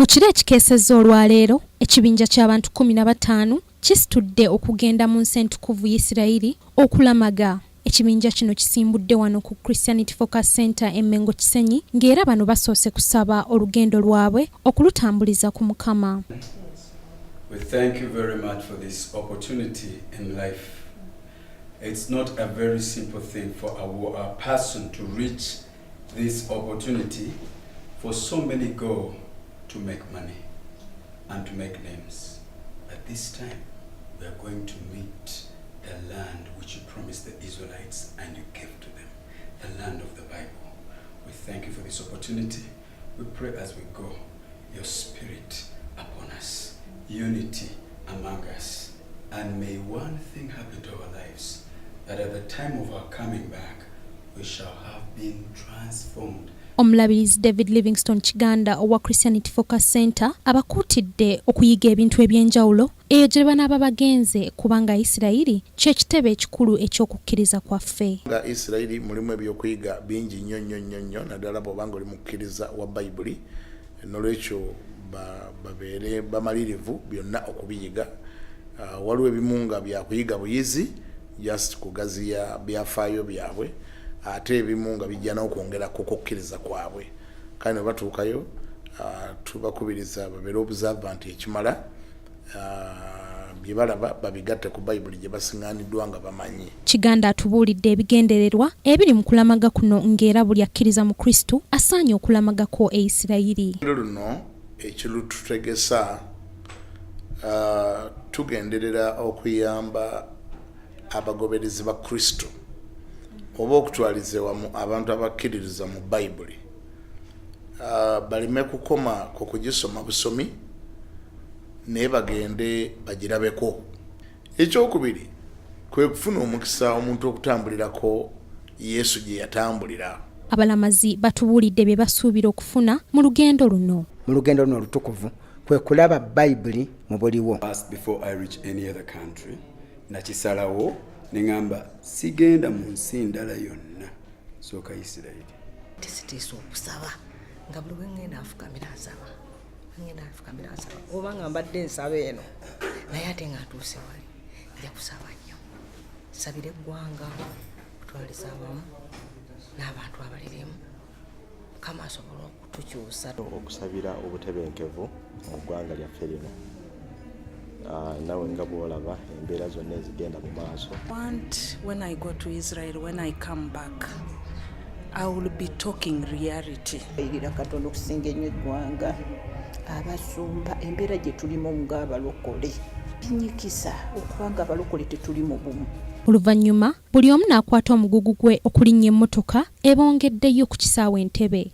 Mu kiro ekikeesezza olwaleero ekibinja ky'abantu 15 kisitudde okugenda mu nsi entukuvu Isirayiri okulamaga. Ekibinja kino kisimbudde wano ku Christianity Focus Center e Mengo Kisenyi ng'era bano basoose kusaba olugendo lwabwe okulutambuliza ku Mukama. We thank you very much for this opportunity in life. It's not a very simple thing for a person to reach this opportunity, for so many go to make money and to make names. But this time, we are going to meet the land which you promised the Israelites and you gave to them, the land of the Bible. We thank you for this opportunity. We pray as we go, your spirit upon us, unity among us, and may one thing happen to our lives, that at the time of our coming back, we shall have been transformed. Omulabirizi David Livingstone Kiganda owa Christianity Focus Center abakuutidde okuyiga ebintu ebyenjawulo eyo gye banaaba bagenze kubanga Isirayiri kye kitebe ekikulu ekyokukkiriza kwaffe. Nga Isirayiri mulimu ebyokuyiga bingi nnyo naddala bw'obanga oli mukkiriza wa Bayibuli, nolwekyo babeere bamalirivu byonna okubiyiga. Waliwo ebimu nga byakuyiga buyizi just kugaziya byafaayo byabwe, ate ebimu nga bijja n'okwongera kukkiriza kwabwe. Kandi ne batuukayo tubakubiriza babeere observant ekimala, bye balaba babigatte ku Bayibuli gye basiŋŋaaniddwa nga bamanyi. Kiganda atubuulidde ebigendererwa ebiri mu kulamaga kuno ng'era buli akkiriza mu Kristo asaanye okulamagako Isirayiri. Luno ekirututegesa tugenderera okuyamba abagoberezi ba Kristo oba okutwaliza wamu abantu abakkiririza mu Bayibuli, baleme kukoma ku kugisoma busomi naye bagende bagirabeko. Ekyokubiri kwe kufuna omukisa omuntu okutambulirako Yesu gye yatambulira. Abalamazi batubuulidde bye basuubira okufuna mu lugendo luno. Mu lugendo luno olutukuvu kwe kulaba Bayibuli mu buliwo. Before I reach any other country, nakisalawo nengamba sigenda mu nsi ndala yonna sooka Isirayiri. Tisitiisa okusaba nga buli wengenda afukamira asaba. Oba nga mbadde nsaba eno naye ate nga ntuuse wali nja kusaba nnyo. Sabira eggwanga kutwaliza awamu n'abantu abalirimu Mukama asobola okutukyusa. Okusabira obutebenkevu mu ggwanga lyaffe lino. Nawe nga bw'olaba embeera zonna ezigenda mu maaso. When I go to Israel, when I come back, I will be talking reality. Erira Katonda okusinga ennyo eggwanga, abasumba embeera gye tulimu ng'abalokole kinyikisa okubanga abalokole tetuli mu bumu. Oluvannyuma buli omu n'akwata omugugu gwe okulinnya emmotoka ebongeddeyo ku kisaawe Entebbe.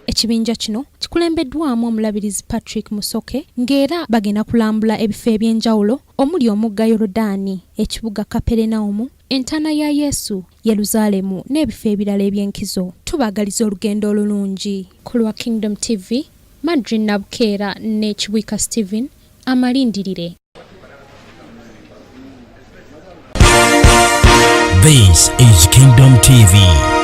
Ekibinja kino kikulembeddwamu omulabirizi Patrick Musoke ng'era bagenda kulambula ebifo ebyenjawulo omuli omugga Yorodaani, ekibuga Kaperenaumu, entaana ya Yesu, Yeruzaalemu n'ebifo ebirala eby'enkizo. Tubaagaliza olugendo olulungi. Ku lwa Kingdom TV, Madrid Nabukeera ne Kibwika Steven amalindirire. This is Kingdom TV.